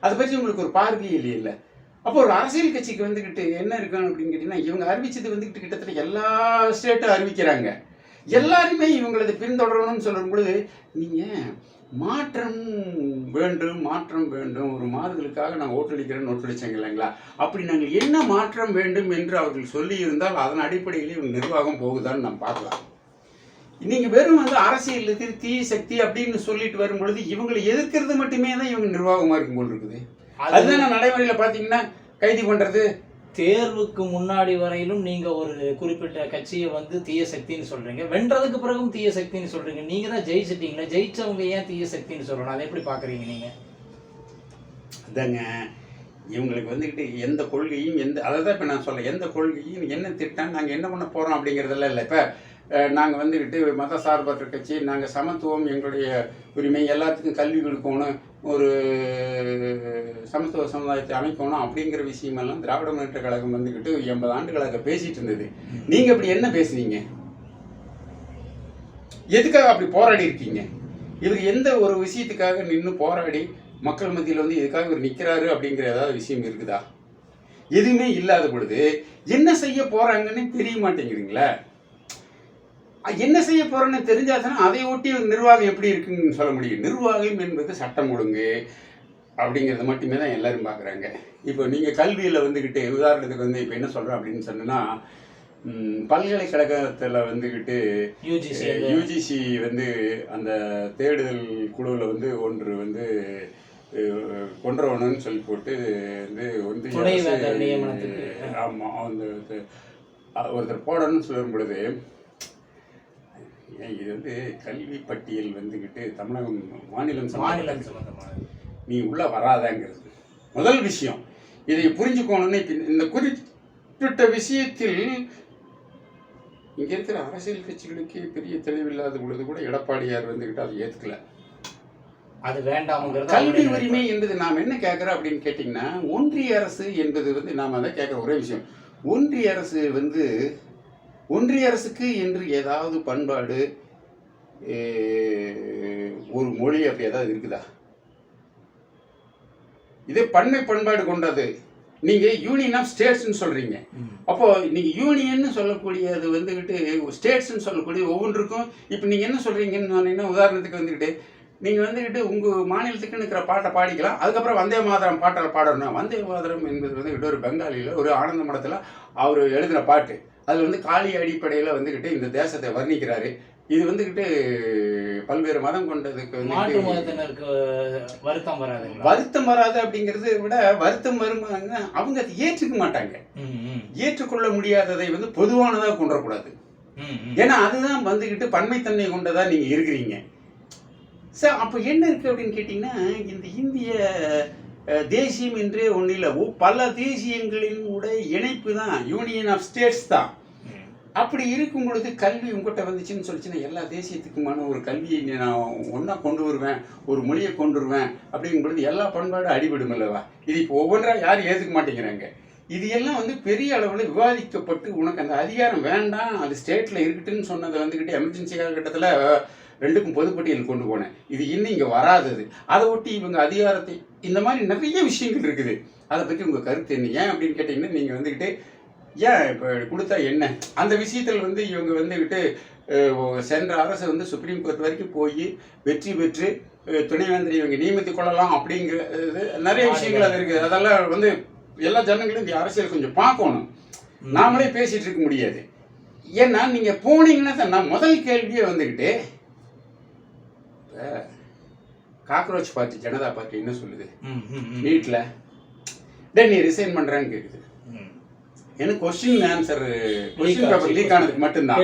அதை பற்றி உங்களுக்கு ஒரு பார்வையே இல்லை. அப்போ ஒரு அரசியல் கட்சிக்கு வந்துக்கிட்டு என்ன இருக்கணும் அப்படின்னு கேட்டீங்கன்னா, இவங்க அறிவிச்சது வந்துக்கிட்டு கிட்டத்தட்ட எல்லா ஸ்டேட்டும் அறிவிக்கிறாங்க. எல்லாருமே இவங்களது பின்தொடரணும்னு சொல்லும் பொழுது நீங்க மாற்றம் வேண்டும், ஒரு மாறுதலுக்காக நான் ஓட்டளிச்சேங்க இல்லைங்களா? அப்படி நாங்கள் என்ன மாற்றம் வேண்டும் என்று அவர்கள் சொல்லி இருந்தால் அதன் அடிப்படையில் இவங்க நிர்வாகம் போகுதான்னு நம்ம பார்க்கலாம். நீங்க வெறும் வந்து அரசியல் தீய சக்தி அப்படின்னு சொல்லிட்டு வரும் பொழுது இவங்களை எதிர்க்கிறது மட்டுமே தான் இவங்க நிர்வாகமா இருக்கும் போல் இருக்குது. அதுதான் நடைமுறையில பாத்தீங்கன்னா கைது பண்றது. தேர்வுக்கு முன்னாடி வரையிலும் நீங்க ஒரு குறிப்பிட்ட கட்சியை வந்து தீய சக்தின்னு சொல்றீங்க, வென்றதுக்கு பிறகும் தீய சக்தின்னு சொல்றீங்க. நீங்க தான் ஜெயிச்சிட்டீங்களா, ஜெயிச்சவங்க ஏன் தீய சக்தின்னு சொல்லணும்? அதை எப்படி பாக்குறீங்க நீங்க? அதாங்க, இவங்களுக்கு வந்துக்கிட்டு எந்த கொள்கையும் அதான் இப்போ நான் சொல்ல, எந்த கொள்கையும் என்ன திட்டம் நாங்கள் என்ன பண்ண போகிறோம் அப்படிங்கிறதெல்லாம் இல்லை. இப்போ நாங்கள் வந்துக்கிட்டு மத சார்பற்ற கட்சி, நாங்கள் சமத்துவம், எங்களுடைய உரிமை, எல்லாத்துக்கும் கல்வி கொடுக்கணும், ஒரு சமத்துவ சமுதாயத்தை அமைக்கணும் அப்படிங்கிற விஷயமெல்லாம் திராவிட முன்னேற்ற கழகம் வந்துக்கிட்டு 80 ஆண்டுகளாக பேசிட்டு இருந்தது. நீங்கள் அப்படி என்ன பேசுனீங்க? எதுக்காக அப்படி போராடி இருக்கீங்க? இவர் எந்த ஒரு விஷயத்துக்காக நின்று போராடி மக்கள் மத்தியில் வந்து இதுக்காக இவர் நிற்கிறாரு அப்படிங்கிற ஏதாவது விஷயம் இருக்குதா? எதுவுமே இல்லாத பொழுது என்ன செய்ய போறாங்கன்னு தெரிய மாட்டேங்கிறீங்களா? என்ன செய்ய போறேன்னு தெரிஞ்சாதான் அதை ஒட்டி ஒரு நிர்வாகம் எப்படி இருக்குன்னு சொல்ல முடியும். நிர்வாகம் என்பது சட்டம் ஒழுங்கு அப்படிங்கிறத மட்டுமே தான் எல்லாரும் பார்க்குறாங்க. இப்போ நீங்கள் கல்வியில் வந்துக்கிட்டு உதாரணத்துக்கு வந்து இப்போ என்ன சொல்கிறோம் அப்படின்னு சொன்னா, பல்கலைக்கழகத்தில் வந்துக்கிட்டு யூஜிசி வந்து அந்த தேடுதல் குழுவில் வந்து ஒன்று வந்து கொண்டுறவணும்னு சொல்லி போட்டு வந்து ஆமாம் அந்த ஒருத்தர் போடணும்னு சொல்லும் பொழுது, இது வந்து கல்வி பட்டியல் வந்துக்கிட்டு தமிழகம் மாநிலம் நீ உள்ள வராதாங்கிறது முதல் விஷயம். இதை புரிஞ்சுக்கணும்னு இந்த குறிப்பிட்ட விஷயத்தில் இங்க இருக்கிற அரசியல் கட்சிகளுக்கு பெரிய தெளிவில்லாத பொழுது கூட எடப்பாடியார் வந்துக்கிட்டு அதை ஏத்துக்கல. அது வேண்டாம். கல்வி உரிமை என்பது நாம் என்ன கேட்கிறோம் அப்படின்னு கேட்டீங்கன்னா, ஒன்றிய அரசு என்பது வந்து நாம் அதை கேட்கிற ஒரே விஷயம். ஒன்றிய அரசு வந்து ஒன்றிய அரசுக்கு என்று ஏதாவது பண்பாடு, ஒரு மொழி அப்படி ஏதாவது இருக்குதா? இதே பன்மை பண்பாடு கொண்டது. நீங்க யூனியன் ஆஃப் ஸ்டேட்ஸ்ன்னு சொல்றீங்க. அப்போ நீங்க யூனியன் சொல்லக்கூடியது வந்துகிட்டு ஸ்டேட்ஸ்ன்னு சொல்லக்கூடிய ஒவ்வொன்றுக்கும் இப்போ நீங்க என்ன சொல்றீங்கன்னு சொன்னீங்கன்னா, உதாரணத்துக்கு வந்துக்கிட்டு நீங்க வந்துக்கிட்டு உங்க மாநிலத்துக்கு இருக்கிற பாட்டை பாடிக்கலாம், அதுக்கப்புறம் வந்தே மாதரம் பாட்டை பாடணும். வந்தே மாதரம் என்பது வந்துக்கிட்டு ஒரு பெங்காலியில் ஒரு ஆனந்த மடத்தில் அவர் எழுதுகிற பாட்டு. அது வந்து காலி அடிப்படையில் வந்துக்கிட்டு இந்த தேசத்தை வர்ணிக்கிறாரு. இது வந்துக்கிட்டு பல்வேறு மதம் கொண்டதுக்கு வருத்தம் வராது அப்படிங்கிறது விட வருத்தம் வருமாங்க அவங்க அதை ஏற்றுக்க மாட்டாங்க. ஏற்றுக்கொள்ள முடியாததை வந்து பொதுவானதாக கொண்டுறக்கூடாது. ஏன்னா அதுதான் வந்துக்கிட்டு பன்மைத்தன்மை கொண்டதா நீங்க இருக்கிறீங்க. சார் அப்போ என்ன இருக்கு அப்படின்னு கேட்டீங்கன்னா, இந்த இந்திய தேசியம் என்றே ஒன்றும் இல்லை, பல தேசியங்களின் உடைய இணைப்பு தான் யூனியன் ஆஃப் ஸ்டேட்ஸ் தான். அப்படி இருக்கும் பொழுது கல்வி உங்கள்கிட்ட வந்துச்சுன்னு சொல்லிச்சுன்னா, எல்லா தேசியத்துக்குமான ஒரு கல்வியை நான் ஒன்றா கொண்டு வருவேன், ஒரு மொழியை கொண்டு வருவேன் அப்படிங்கும் பொழுது எல்லா பண்பாடும் அடிபடும் அல்லவா? இது இப்போ ஒவ்வொன்றா யாரும் ஏற்றுக்க மாட்டேங்கிறாங்க. இது எல்லாம் வந்து பெரிய அளவில் விவாதிக்கப்பட்டு உனக்கு அந்த அதிகாரம் வேண்டாம், அது ஸ்டேட்டில் இருக்கட்டுன்னு சொன்னதை வந்துக்கிட்டு எமர்ஜென்சி காலகட்டத்தில் 2க்கும் பொதுப்பட்டியல் கொண்டு போனேன். இது இன்னும் இங்கே வராதது. அதை ஒட்டி இவங்க அதிகாரத்தை, இந்த மாதிரி நிறைய விஷயங்கள் இருக்குது. அதை பற்றி உங்கள் கருத்து என்ன? ஏன் அப்படின்னு கேட்டிங்கன்னா, நீங்கள் வந்துக்கிட்டு ஏன் இப்போ கொடுத்தா என்ன அந்த விஷயத்தில் வந்து இவங்க வந்துக்கிட்டு சென்ற அரசு வந்து சுப்ரீம் கோர்ட் வரைக்கும் போய் வெற்றி பெற்று துணைவேந்தரை இவங்க நியமித்துக் கொள்ளலாம் அப்படிங்கிறது நிறைய விஷயங்கள் அது இருக்குது. அதெல்லாம் வந்து எல்லா ஜனங்களும் இந்த அரசியல் கொஞ்சம் பார்க்கணும். நாமளே பேசிகிட்டு இருக்க முடியாது. ஏன்னா நீங்கள் போனீங்கன்னா நான் முதல் கேள்வியே வந்துக்கிட்டு, காக்ரோச் பார்ட்டி ஜனதா பார்ட்டி என்ன சொல்லுது நீட்ல நீ ரிசைன் பண்றேன்னு கேக்குது. எனக்கு question answer question paper leak ஆனதுக்கு மட்டும்தான்.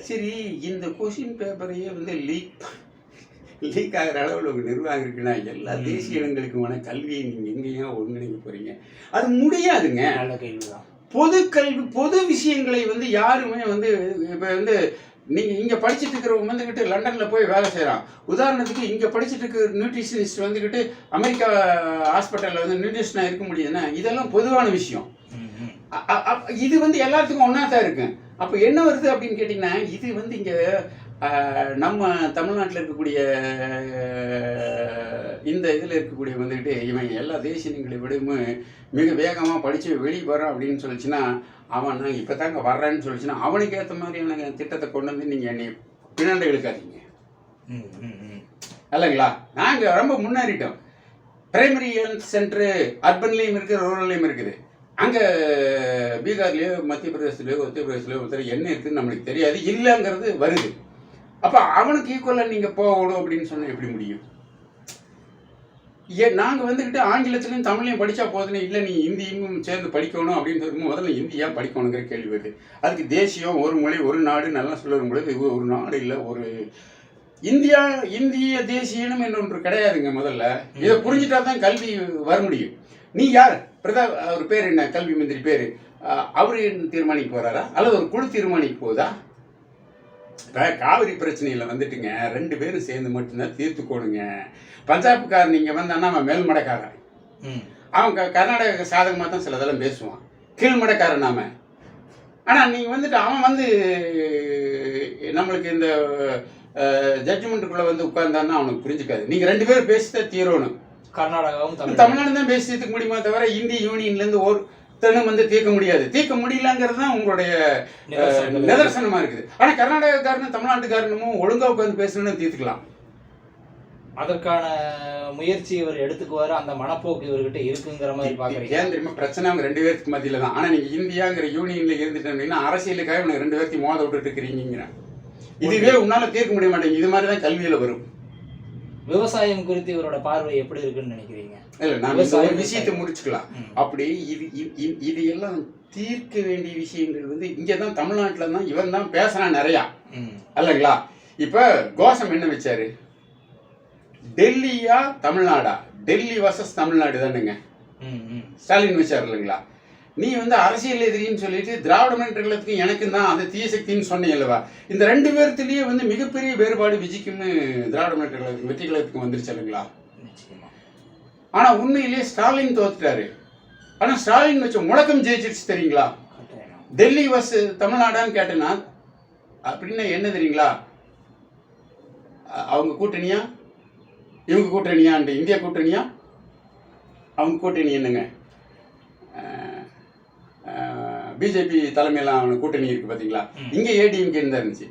சரி, இந்த கொஸ்டின் பேப்பரையே வந்து லீக் ஆகிற அளவில் ஒரு நிர்வாகம் இருக்குன்னா எல்லா தேசிய இனங்களுக்குமான கல்வியை நீங்க எங்கேயும் ஒருங்கிணைக்க போறீங்க? அது முடியாதுங்க. பொது கல்வி பொது விஷயங்களை வந்து யாருமே வந்து இப்போ வந்து நீங்கள் இங்கே படிச்சுட்டு இருக்கிறவங்க வந்துக்கிட்டு லண்டனில் போய் வேலை செய்கிறான். உதாரணத்துக்கு இங்கே படிச்சுட்டு இருக்கிற நியூட்ரிஷனிஸ்ட் வந்துக்கிட்டு அமெரிக்கா ஹாஸ்பிட்டலில் வந்து நியூட்ரிஷனாக இருக்க முடியுதுன்னா இதெல்லாம் பொதுவான விஷயம். இது வந்து எல்லாத்துக்கும் ஒன்றா தான் இருக்கு. அப்போ என்ன வருது அப்படின்னு கேட்டிங்கன்னா, இது வந்து இங்கே நம்ம தமிழ்நாட்டில் இருக்கக்கூடிய இந்த இதில் இருக்கக்கூடிய வந்துக்கிட்டு இவன் எல்லா தேசியங்களை விடவும் மிக வேகமாக படித்து வெளியே வரான் அப்படின்னு சொல்லிச்சுன்னா, அவன் நான் இப்போ தாங்க வர்றேன்னு சொல்லிச்சுன்னா அவனுக்கு ஏற்ற மாதிரியான திட்டத்தை கொண்டு வந்து நீங்கள் என்னை பின்னாண்டு இழுக்காதீங்க இல்லைங்களா. நாங்கள் ரொம்ப முன்னேறிட்டோம். பிரைமரி ஹெல்த் சென்டரு அர்பன்லேயும் இருக்குது, ரூரல்லையும் இருக்குது. அங்கே பீகார்லேயோ மத்திய பிரதேசத்துலையோ உத்தரப்பிரதேசலையோ ஒருத்தர் என்ன இருக்குதுன்னு நம்மளுக்கு தெரியாது, இல்லைங்கிறது வருது. அப்போ அவனுக்கு ஈக்குவலாக நீங்கள் போகணும் அப்படின்னு சொன்னால் எப்படி முடியும்? நாங்கள் வந்துக்கிட்டு ஆங்கிலத்துலையும் தமிழையும் படித்தா போதுன்னு இல்லை, நீ இந்தியும் சேர்ந்து படிக்கணும் அப்படின்னு சொல்லும்போது முதல்ல இந்தி ஏன் படிக்கணுங்கிற கேள்வி வருது. அதுக்கு தேசியம், ஒரு மொழி, ஒரு நாடு நல்லா சொல்லும் பொழுது ஒரு நாடு இல்லை, ஒரு இந்திய தேசியனும் என்று ஒன்று கிடையாதுங்க. முதல்ல இதை புரிஞ்சுட்டா தான் கல்வி வர முடியும். நீ யார்? அவர் பேர் என்ன? கல்வி மந்திரி பேர் அவரு தீர்மானிக்க போறாரா அல்லது ஒரு குழு தீர்மானிக்க போகுதா? இப்போ காவிரி பிரச்சனையில் வந்துட்டுங்க 2 பேரும் சேர்ந்து மட்டும்தான் தீர்த்துக்கோணுங்க. பஞ்சாப்காரன் நீங்கள் வந்தான்னா அவன் மேல்மடைக்காரன், அவன் கர்நாடக சாதகமாக தான் சில இதெல்லாம் பேசுவான், கீழ்மடைக்காரன் நாம. ஆனால் நீங்கள் வந்துட்டு அவன் வந்து நம்மளுக்கு இந்த ஜட்ஜ்மெண்ட்டுக்குள்ளே வந்து உட்கார்ந்தான்னா அவனுக்கு புரிஞ்சுக்காது. நீங்கள் 2 பேரும் பேசித்தான் தீரணும். கர்நாடகாவும் தமிழ்நாடு தான் பேசி தீர்த்துக்க முடியுமா தவிர இந்திய யூனியன்லேருந்து ஒருத்தனும் வந்து தீர்க்க முடியாது. தீர்க்க முடியலங்கிறது தான் உங்களுடைய நிதர்சனமாக இருக்குது. ஆனால் கர்நாடகக்காரனும் தமிழ்நாட்டுக்காரனும் ஒழுங்காக உட்காந்து பேசணும்னு தீர்த்துக்கலாம். அதற்கான முயற்சி இவர் எடுத்துக்குவாரு, அந்த மனப்போக்கு இவர்கிட்ட இருக்குங்கிற மாதிரி பார்க்குறீங்க. ஏன் தெரியுமா? பிரச்சனை அவங்க 2 பேருக்கு மத்தியில் தான். ஆனால் நீங்கள் இந்தியாங்கிற யூனியனில் இருந்துட்டீங்கன்னா அரசியலுக்காக இவங்க 2 பேர்த்தையும் மோத விட்டுட்டு இருக்கிறீங்கிறேன். இதுவே உன்னால் தீர்க்க முடிய மாட்டேங்குது. இது மாதிரி தான் கல்வியில் வரும். விவசாயம் குறித்து இவரோட பார்வை எப்படி இருக்குன்னு நினைக்கிறீங்க? இல்லை, நான் ஒரு விஷயத்தை முடிச்சுக்கலாம். அப்படி இது எல்லாம் தீர்க்க வேண்டிய விஷயங்கள் வந்து இங்கே தான் தமிழ்நாட்டில் தான் இவன் தான் பேசுகிறான் நிறையா இல்லைங்களா. இப்போ கோஷம் என்ன வச்சாரு? டெல்லியா தமிழ்நாடா? டெல்லி வர்சஸ் தமிழ்நாடு தானுங்க ஸ்டாலின் வச்சார் இல்லைங்களா. நீ வந்து அரசியல் எதிரின்னு சொல்லிட்டு திராவிட முன்னேற்ற கழகத்துக்கும் எனக்கும் தான் அது தீய சக்தின்னு சொன்னீங்க அல்லவா. இந்த 2 பேர்த்துலேயே வந்து மிகப்பெரிய வேறுபாடு விஜய்க்கும் திராவிட முன்னேற்ற கழகத்துக்கு வெற்றி கழகத்துக்கும் வந்துருச்சு இல்லைங்களா. ஆனால் உண்மையிலேயே ஸ்டாலின் தோத்துட்டாரு. ஆனால் ஸ்டாலின் வச்ச முழக்கம் ஜெயிச்சிருச்சு தெரியுங்களா. டெல்லி வர்ஸ் தமிழ்நாடான்னு கேட்டேன்னா அப்படின்னா என்ன தெரியுங்களா? அவங்க கூட்டணியா இவங்க கூட்டணியான்ட்டு இந்தியா கூட்டணியா அவங்க கூட்டணி என்னங்க? பிஜேபி தலைமையெல்லாம் அவனுக்கு கூட்டணி இருக்கு பார்த்தீங்களா. இங்கே ஏடிஎம்கே தான் இருந்துச்சு.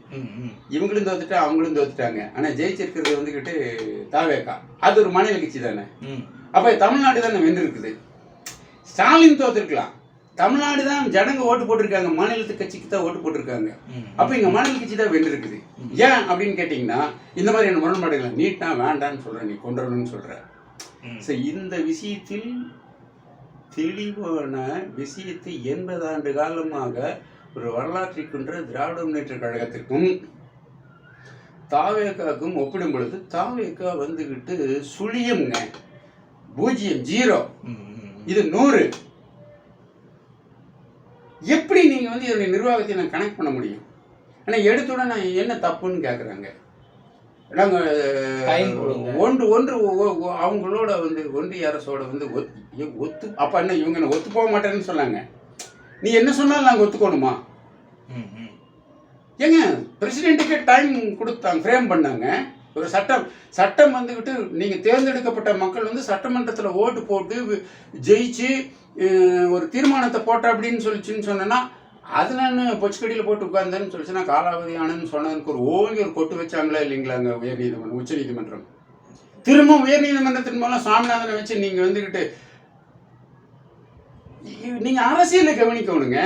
இவங்களும் தோத்துட்டா அவங்களும் தோத்துட்டாங்க. ஆனால் ஜெயிச்சிருக்கிறது வந்துக்கிட்டு தாவேக்கா. அது ஒரு மாநில கட்சி தானே. அப்போ தமிழ்நாடு தானே வென்று இருக்குது. ஸ்டாலின் தோத்துருக்கலாம். தமிழ்நாடு தான் ஜனங்க ஓட்டு போட்டிருக்காங்க, மாநிலத்து கட்சிக்கு தான் ஓட்டு போட்டிருக்காங்க. அப்போ இங்கே மாநில கட்சி தான் வென்று இருக்குது. ஏன் அப்படின்னு கேட்டிங்கன்னா இந்த மாதிரி என்ன முரண்பாடுகள் நீட்டா வேண்டான்னு சொல்கிறேன், நீ கொண்டுறணும்னு சொல்கிறேன். ஸோ இந்த விஷயத்தில் தெளிவான விஷயத்தை 80 ஆண்டு காலமாக ஒரு வரலாற்றை கொன்ற திராவிட முன்னேற்ற கழகத்திற்கும் தாவேக்காவுக்கும் ஒப்பிடும் பொழுது தாவேக்கா வந்துக்கிட்டு சுழியம்ங்க, 0 0, இது 100. எப்படி நீங்கள் வந்து இதனுடைய நிர்வாகத்தை நான் கனெக்ட் பண்ண முடியும்? ஆனால் எடுத்துட நான் என்ன தப்புன்னு கேட்குறாங்க. நாங்கள் ஒன்று அவங்களோட வந்து ஒன்றிய அரசோட வந்து ஒத்து அப்போ என்ன இவங்க ஒத்து போக மாட்டேன்னு சொன்னாங்க. நீ என்ன சொன்னாலும் நாங்கள் ஒத்துக்கணுமா? ஏங்க பிரசிடென்ட்டுக்கே டைம் கொடுத்தாங்க, ஃப்ரேம் பண்ணாங்க. ஒரு சட்டம் வந்துக்கிட்டு நீங்கள் தேர்ந்தெடுக்கப்பட்ட மக்கள் வந்து சட்டமன்றத்தில் ஓட்டு போட்டு ஜெயிச்சு ஒரு தீர்மானத்தை போட்ட அப்படின்னு சொல்லிச்சுன்னு சொன்னேன்னா அது நான் பொச்சுக்கடியில் போட்டு உட்கார்ந்தேன்னு சொல்லிச்சுன்னா காலாவதி ஆனன்னு சொன்னதுக்கு ஒரு கொட்டு வச்சாங்களா இல்லைங்களா அங்கே உயர்நீதிமன்றம் உச்ச நீதிமன்றம். திரும்ப உயர்நீதிமன்றத்தின் மூலம் சுவாமிநாதனை வச்சு நீங்கள் வந்துக்கிட்டு நீங்கள் அரசியலை கவனிக்கணுங்க.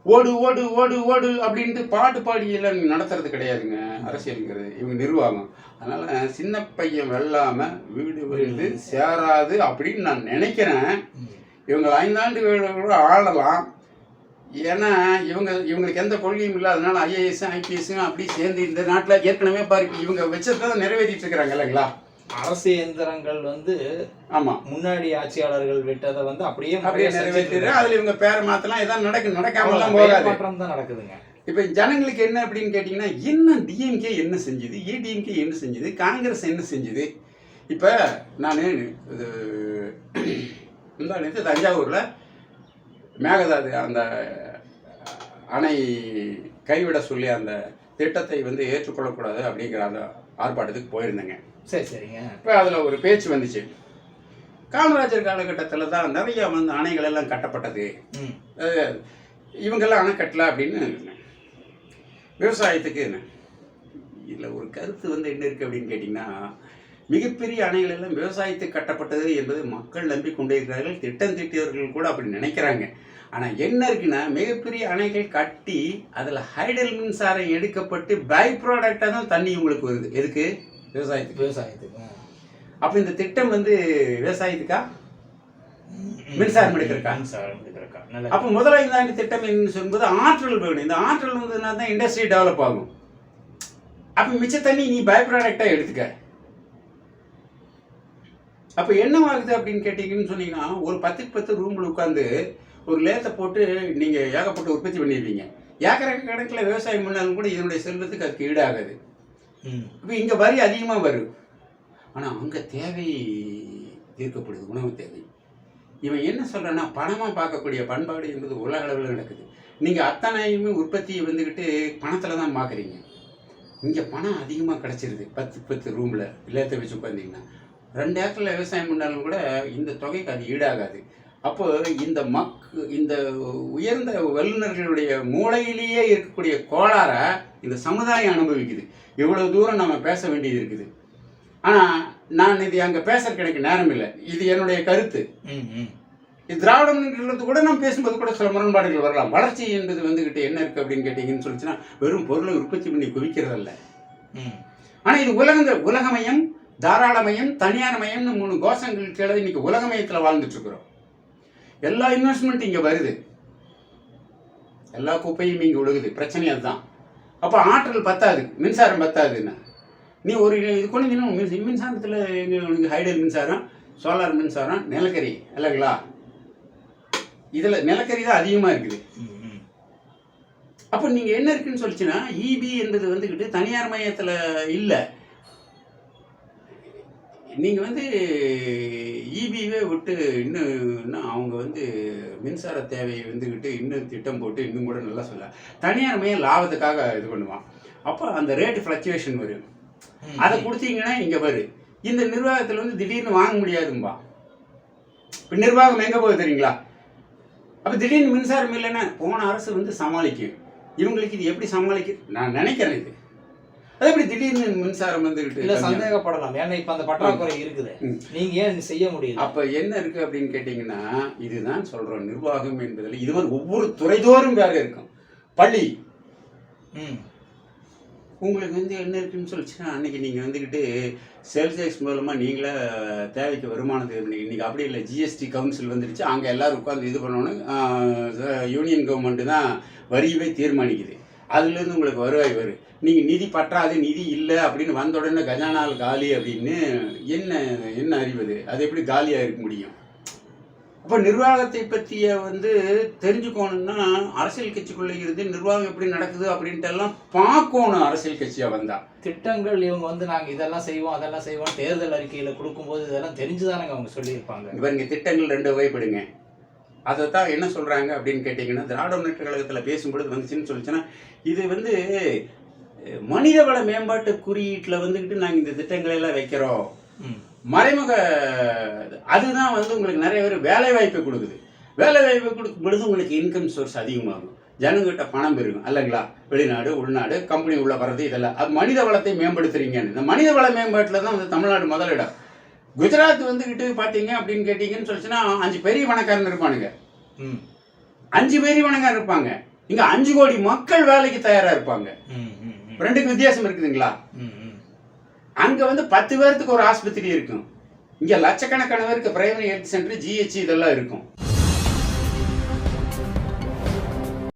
ஓடு ஓடு ஓடு ஓடு அப்படின்ட்டு பாட்டு பாடியெல்லாம் நீங்கள் நடத்துறது கிடையாதுங்க அரசியலுங்கிறது. இவங்க நிர்வாகம். அதனால் சின்ன பையன் வெல்லாமல் வீடு விழுந்து சேராது அப்படின்னு நான் நினைக்கிறேன். இவங்க 5 ஆண்டுகளோட ஆளலாம். ஏன்னா இவங்களுக்கு எந்த கொள்கையும் இல்லை. அதனால ஐஏஎஸ் ஐபிஎஸ் அப்படி சேர்ந்து இந்த நாட்டில் ஏற்கனவே பாரு இவங்க வச்சதான் நிறைவேற்றிட்டு இருக்கிறாங்க இல்லைங்களா. அரசு இயந்திரங்கள் வந்து ஆமா முன்னாடி ஆட்சியாளர்கள் விட்டதை வந்து அப்படியே அப்படியே முறையா நிறைவேற்றி செஞ்சுட்டு அதுல இவங்க பேரை மாத்தலாம் ஏதாவது நடக்காமலாம் பெயர் போகாது. மாற்றம் தான் நடக்குதுங்க. இப்ப ஜனங்களுக்கு என்ன அப்படின்னு கேட்டீங்கன்னா, என்ன டிஎம்கே என்ன செஞ்சது, ஏடிஎம்கே என்ன செஞ்சது, காங்கிரஸ் என்ன செஞ்சது. இப்ப நான் இந்த தஞ்சாவூர்ல மேகதாது அந்த அணை கைவிட சொல்லி அந்த திட்டத்தை வந்து ஏற்றுக்கொள்ளக்கூடாது அப்படிங்கிற அந்த ஆர்ப்பாட்டத்துக்கு போயிருந்தேங்க. சரி சரிங்க. இப்போ அதில் ஒரு பேச்சு வந்துச்சு. காமராஜர் காலகட்டத்தில் தான் நிறைய வந்து அணைகள் எல்லாம் கட்டப்பட்டது, இவங்கெல்லாம் அணை கட்டல அப்படின்னு விவசாயத்துக்கு இதில் ஒரு கருத்து வந்து என்ன இருக்குது அப்படின்னு கேட்டிங்கன்னா, மிகப்பெரிய அணைகள் எல்லாம் விவசாயத்துக்கு கட்டப்பட்டது என்பது மக்கள் நம்பிக்கொண்டே இருக்கிறார்கள். திட்டம் தீட்டியவர்கள் கூட அப்படி நினைக்கிறாங்க. ஆனால் என்ன இருக்குன்னா, மிகப்பெரிய அணைகள் கட்டி அதில் ஹைடல் மின்சாரம் எடுக்கப்பட்டு பை ப்ராடக்டாக தான் தண்ணி உங்களுக்கு வருது. எதுக்கு? விவசாயத்துக்கு. அப்போ இந்த திட்டம் வந்து விவசாயத்துக்கா மின்சாரம் எடுக்கிறக்கா? அப்போ முதலாவது திட்டம் என்ன சொல்லும்போது ஆற்றல் வேணும். இந்த ஆற்றல் வந்ததுனா தான் இண்டஸ்ட்ரி டெவலப் ஆகும். அப்போ மிச்ச தண்ணி நீ பை ப்ராடக்டாக எடுத்துக்க. அப்போ என்ன ஆகுது அப்படின்னு கேட்டீங்கன்னு சொன்னீங்கன்னா, ஒரு 10 ரூமில் உட்காந்து ஒரு லேத்தை போட்டு நீங்கள் ஏகப்பட்ட உற்பத்தி பண்ணிடுவீங்க. ஏக்கர் கணக்கில் விவசாயம் பண்ணாலும் கூட இதனுடைய செல்வத்துக்கு அதுக்கு ஈடாகாது. இப்போ இங்கே வரி அதிகமாக வரும், ஆனால் அங்கே தேவை தீர்க்கப்படுது, உணவு தேவை. இவன் என்ன சொல்கிறேன்னா, பணமாக பார்க்கக்கூடிய பண்பாடு என்பது உலக அளவில் நடக்குது. நீங்கள் அத்தனையுமே உற்பத்தியை வந்துக்கிட்டு பணத்தில் தான் பார்க்குறீங்க. இங்கே பணம் அதிகமாக கிடச்சிருது. 10 ரூமில் லேத்தை வச்சு உட்காந்திங்கன்னா 2 ஏக்கரில் விவசாயம் பண்ணாலும் கூட இந்த தொகைக்கு அது ஈடாகாது. அப்போ இந்த உயர்ந்த வல்லுநர்களுடைய மூளையிலேயே இருக்கக்கூடிய கோளாறை இந்த சமுதாயம் அனுபவிக்குது. இவ்வளவு தூரம் நம்ம பேச வேண்டியது இருக்குது. ஆனால் நான் இது அங்கே பேசுறதுக்கு எனக்கு நேரம் இல்லை. இது என்னுடைய கருத்து. இது திராவிடம்ன்றது கூட நம்ம பேசும்போது கூட சில முரண்பாடுகள் வரலாம். வளர்ச்சி என்பது வந்துக்கிட்டு என்ன இருக்குது அப்படின்னு கேட்டிங்கன்னு சொல்லிச்சுன்னா, வெறும் பொருளை உற்பத்தி பண்ணி குவிக்கிறதல்ல. ஆனால் இது உலகமயம், தாராளமயம், தனியார் மயம்னு 3 கோஷங்கள் கீழே இன்னைக்கு உலகமயத்தில் வாழ்ந்துட்டு இருக்கிறோம். எல்லா இன்வெஸ்ட்மெண்ட் இங்கே வருது, எல்லா குப்பையும் இங்கே விழுகுது. பிரச்சனை அதுதான். அப்போ ஆற்றல் பத்தாது, மின்சாரம் பத்தாதுன்னா நீ ஒரு இது கொண்டு மின்சாரத்தில் எங்களுக்கு ஹைடல் மின்சாரம், சோலார் மின்சாரம், நிலக்கரி இல்லைங்களா? இதில் நிலக்கரி தான் அதிகமாக இருக்குது. அப்போ நீங்கள் என்ன இருக்குன்னு சொல்லிச்சுன்னா, இபி என்பது வந்துக்கிட்டு தனியார் மையத்தில் இல்லை. நீங்கள் வந்து இபிவே விட்டு இன்னும் அவங்க வந்து மின்சார தேவையை வந்துக்கிட்டு இன்னும் திட்டம் போட்டு இன்னும் கூட நல்லா சொல்ல, தனியார் மையம் லாபத்துக்காக இது பண்ணுவான். அப்போ அந்த ரேட்டு ஃப்ளக்சுவேஷன் வரும். அதை கொடுத்தீங்கன்னா இங்கே வரும். இந்த நிர்வாகத்தில் வந்து திடீர்னு வாங்க முடியாதும்பா. இப்போ நிர்வாகம் எங்கே போகுது தெரியுங்களா? அப்போ திடீர்னு மின்சாரம் இல்லைன்னா போன அரசு வந்து சமாளிக்கும். இவங்களுக்கு இது எப்படி சமாளிக்க நான் நினைக்கிறேன். இது அதே எப்படி திடீர்னு மின்சாரம் வந்துகிட்டு இல்ல சந்தேகப்படலாம். ஏன்னா இப்ப அந்த பற்றாக்குறை இருக்குது, நீங்க ஏன் செய்ய முடியல? அப்ப என்ன இருக்கு அப்படின்னு கேட்டீங்கன்னா, இதுதான் சொல்றோம், நிர்வாகம் என்பதில் இது மாதிரி ஒவ்வொரு துறைதோறும் வேற இருக்கும். பள்ளி உங்களுக்கு வந்து என்ன இருக்குன்னு சொல்லிச்சுன்னா, அன்னைக்கு நீங்க வந்துக்கிட்டு சேல்ஸ் டேக்ஸ் மூலமா நீங்களே தேவைக்கு வருமானத்தை இன்னைக்கு அப்படி இல்லை. ஜிஎஸ்டி கவுன்சில் வந்துடுச்சு. அங்கே எல்லாரும் உட்காந்து இது பண்ணணும். யூனியன் கவர்மெண்ட் தான் வரியவே தீர்மானிக்குது. அதுலேருந்து உங்களுக்கு வருவாய் வரும். நீங்கள் நிதி பற்றாது, நிதி இல்லை அப்படின்னு வந்த உடனே கஜானால் காலி அப்படின்னு என்ன அறிவது? அது எப்படி காலியாக இருக்க முடியும்? அப்போ நிர்வாகத்தை பற்றிய வந்து தெரிஞ்சுக்கணும்னா அரசியல் கட்சிக்குள்ளே இருந்து நிர்வாகம் எப்படி நடக்குது அப்படின்ட்டு எல்லாம் பார்க்கணும். அரசியல் கட்சியாக வந்தால் திட்டங்கள் இவங்க வந்து நாங்கள் இதெல்லாம் செய்வோம் அதெல்லாம் செய்வோம் தேர்தல் அறிக்கையில் கொடுக்கும்போது இதெல்லாம் தெரிஞ்சுதானங்க அவங்க சொல்லியிருப்பாங்க. இவங்க திட்டங்கள் 2 வகைப்படுங்க. அதை தான் என்ன சொல்கிறாங்க அப்படின்னு கேட்டிங்கன்னா, திராவிட முன்னேற்ற கழகத்தில் பேசும்பொழுது வந்துச்சுன்னு சொல்லிச்சுன்னா, இது வந்து மனிதவள மேம்பாட்டு குறியீட்டில் வந்துக்கிட்டு நாங்கள் இந்த திட்டங்களை எல்லாம் வைக்கிறோம். மறைமுக அதுதான் வந்து உங்களுக்கு நிறைய பேர் வேலை வாய்ப்பை கொடுக்குது. வேலை வாய்ப்பை கொடுக்கும் பொழுது உங்களுக்கு இன்கம் சோர்ஸ் அதிகமாகும், ஜனங்கிட்ட பணம் பெருகும் இல்லைங்களா? வெளிநாடு உள்நாடு கம்பெனி உள்ள வர்றது இதெல்லாம் அது மனித வளத்தை மேம்படுத்துறீங்கன்னு. இந்த மனித வள மேம்பாட்டில் தான் வந்து தமிழ்நாடு முதலிடம். குஜராத் வந்துக்கிட்டு பார்த்தீங்க அப்படின்னு கேட்டிங்கன்னு சொல்லிச்சுன்னா 5 பெரிய பணக்காரன் இருப்பானுங்க. 5 பெரிய பணக்காரன் இருப்பாங்க. இங்கே 5 கோடி மக்கள் வேலைக்கு தயாராக இருப்பாங்க. 2க்கு வித்தியாசம் இருக்குதுங்களா? அங்கே வந்து 10 பேருக்கு ஒரு ஆஸ்பத்திரி இருக்கும். இங்கே லட்சக்கணக்கான பேருக்கு பிரைமரி ஹெல்த் சென்டர், ஜிஹெச் இதெல்லாம் இருக்கும்.